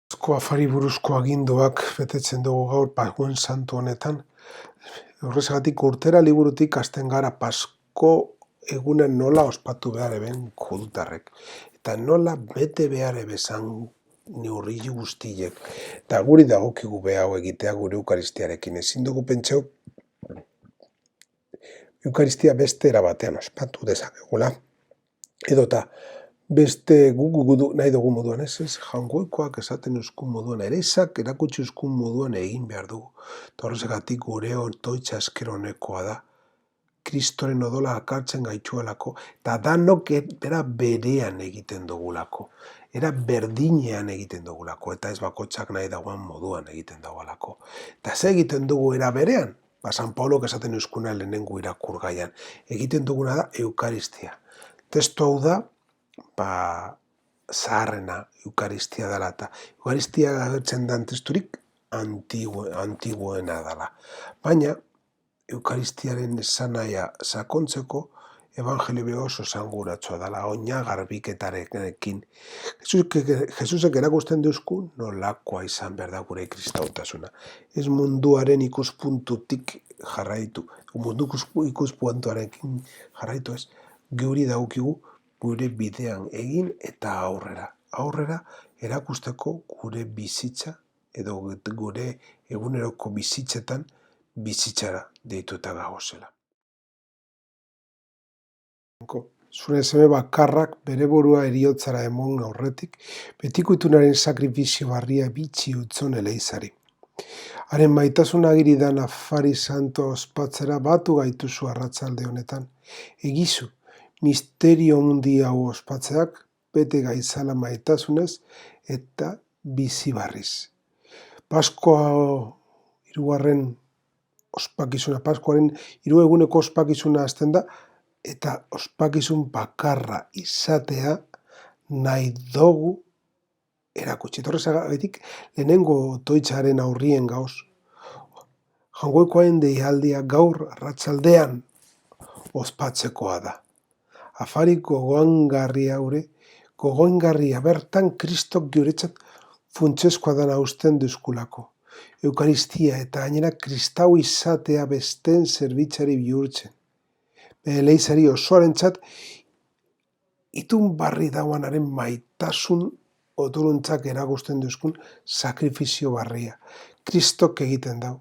Asko afari buruzko aginduak betetzen dugu gaur Paskuen santu honetan. Horrexegatik urtera liburutik hasten gara Pasko eguna nola ospatu behar eben judutarrek. Eta nola bete behar ebezan neurri guztiek. Eta guri dagokigu be hau egitea gure Eukaristiarekin. Ezin dugu pentseu Eukaristia beste era batean ospatu dezakegula. Edota beste gugu nahi dugu moduan, ez jaungoikoak esaten euskun moduan, erezak erakutsi euskun moduan egin behar dugu. Horrexegatik gure otoitza esker honekoa da. Kristoren odola akartzen gaituelako, eta danok era berean egiten dugulako. Era berdinean egiten dugulako, eta ez bakotxak nahi dagoan moduan egiten dugulako. Eta ze egiten dugu era berean? San Paulok esaten euskuna lehenengo irakurgaian. Egiten duguna da Eukaristia. Testu hau da, zaharrena Eukaristia dela, eta Eukaristia agertzen den testurik antiguena dela. Baina, Eukaristiaren esanahia sakontzeko, evangelio oso esanguratsua dela, oina garbiketarekin. Jesusek erakusten duzku nolakoa izan behar da gure kristautasuna. Ez munduaren ikuspuntutik jarraitu, mundu ikuspuntuarekin jarraitu ez, geuri daukigu gure bidean egin eta aurrera. Aurrera erakusteko gure bizitza edo gure eguneroko bizitzetan bizitzara deituta gagozela. Zure seme bakarrak bere burua eriotzara emon aurretik, betiko itunaren sakrifizio barria bitxi utzon eleizari. Haren maitasun agiri dan afari santo ospatzera batu gaituzu arratzalde honetan. Egizu, misterio mundi hau ospatzeak bete gaizala maitasunez eta bizi barriz. Paskoa hirugarren ospakizuna, Paskoaren 3 eguneko ospakizuna hasten da, eta ospakizun bakarra izatea nahi dugu erakutsi. Horrexegatik lehenengo otoitzaren aurrien gauz. Jaungoikoen deialdia gaur arratsaldean ospatzekoa da. Afari gogoangarria bertan Kristok guretzat funtsezkoa dana usten duzkulako. Eukaristia eta gainera kristau izatea besten zerbitzari bihurtzen. Eleizari osoarentzat itun barri dauanaren maitasun odoluntzak eragusten duzkun sakrifizio barria. Kristok egiten dau.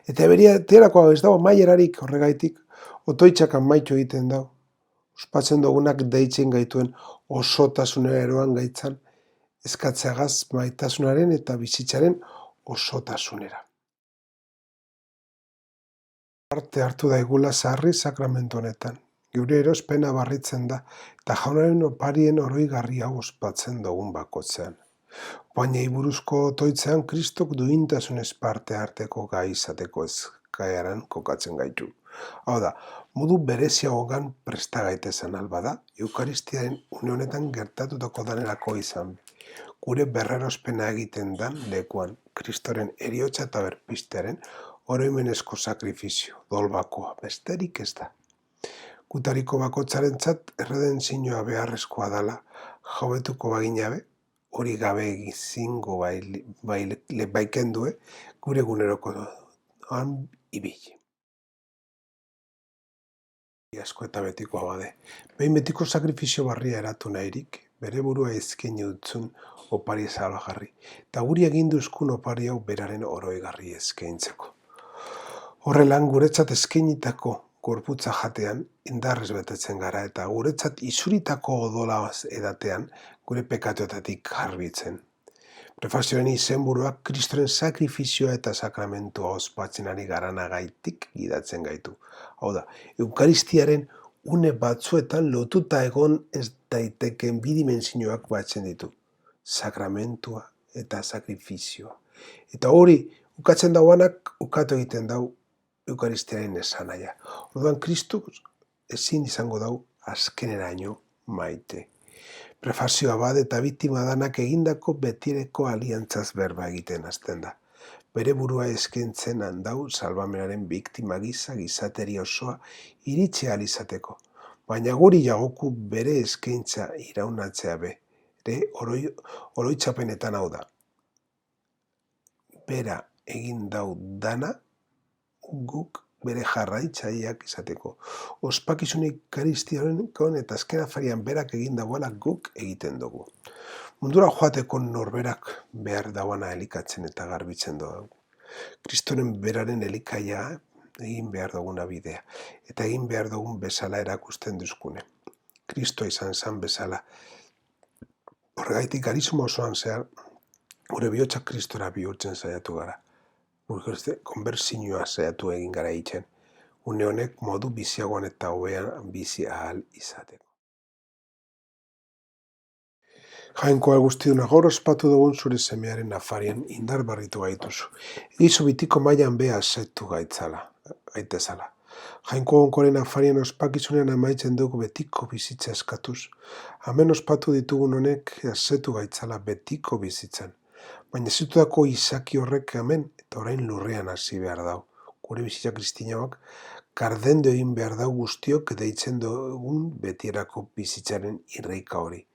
Eta beriaterakoa ez dago mailerarik horregaitik, otoitzak amaitu egiten dau. Ospatzen dugunak deitzen gaituen osotasunera eroan gaitzan, eskatzeagaz maitasunaren eta bizitzaren osotasunera. Parte hartu daigula sarri sakramentu honetan. Gure erospena barritzen da, eta jaunaren oparien oroigarri hau ospatzen dugun bakotzean. Baina buruzko otoitzean Kristok duintasunez parte harteko gai izateko eskaeran kokatzen gaitu. Hau da, modu bereziagogan presta gaitezen albada, Eukaristiaren une honetan gertatutako danerako izan. Gure berrerospena egiten dan lekuan, Kristoren eriotza eta berpistearen oroimenezko sakrifizio, dolbakoa, besterik ez da. Gutariko bakotzarentzat erredentzioa beharrezkoa dala, jaubetuko baginabe, hori gabe egizingo baikendue, gure guneroko ibili. Asko eta betikoa bade. Behin betiko sakrifizio barria eratu nahirik, bere burua ezkein utzun opari salbagarri, eta guri eginduzkun opari hau beraren oroigarri ezkeintzeko. Horrelan guretzat ezkeinitako gorputza jatean indarrez betetzen gara, eta guretzat izuritako odola edatean gure pekatuetatik garbitzen. Prefazioen izenburuak Kristoren sakrifizioa eta sakramentua ospatzen ari garanagaitik gidatzen gaitu. Hau da, Eukaristiaren une batzuetan lotuta egon ez daiteken bidimensioak batzen ditu. Sakramentua eta sakrifizioa. Eta hori, ukatzen dauanak, ukatu egiten dau Eukaristiaren esanaia. Orduan, Kristus ezin izango dau azkeneraino maite. Prefazioa bat eta biktima danak egindako betireko aliantzaz berba egiten hasten da. Bere burua eskaintzen handau salbamenaren biktima gizateri osoa iritsi ahal izateko. Baina guri jagoku bere eskaintza iraunatzea bere oroitzapenetan hau da. bera egin dau dana guk bere jarraitzaileak izateko. Ospakizun eukaristikon eta azken afarian berak egin dauala guk egiten dugu. Mundura joateko norberak behar dauana elikatzen eta garbitzen dugu. Kristoren beraren elikaia egin behar duguna bidea, eta egin behar dugun bezala erakusten duzkune. Kristoa izan zan bezala. Horregaitik garizmo osoan zehar, gure bihotza Kristora bihurtzen saiatu gara. Gure konbertsioa saiatu egin gara egiten. Une honek modu biziagoan eta hobean bizi ahal izateko. Jainkoa guztiuna gaur ospatu dugun zure semearen afarian indar barritu gaituzu. Egizu bitiko mailan beha asetu gaitezala. Jainko onkoren afarian ospakizunean amaitzen dugu betiko bizitza eskatuz. Hemen ospatu ditugun honek asetu gaitzala betiko bizitzan. Baina zitutako izaki horrek hemen eta orain lurrean hasi behar dau. Gure bizitza kristinaoak gardendu egin behar dau guztiok deitzen dugun betierako bizitzaren irreika hori.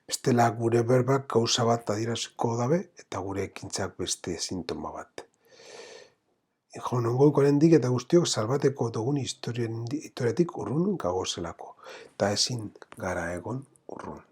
Bestela gure berbak gauza bat adieraziko dabe eta gure ekintzak beste sintoma bat. Jaunongoiko hendik eta guztiok salbateko dugun historiatik urrun gagozelako, eta ezin gara egon urrun.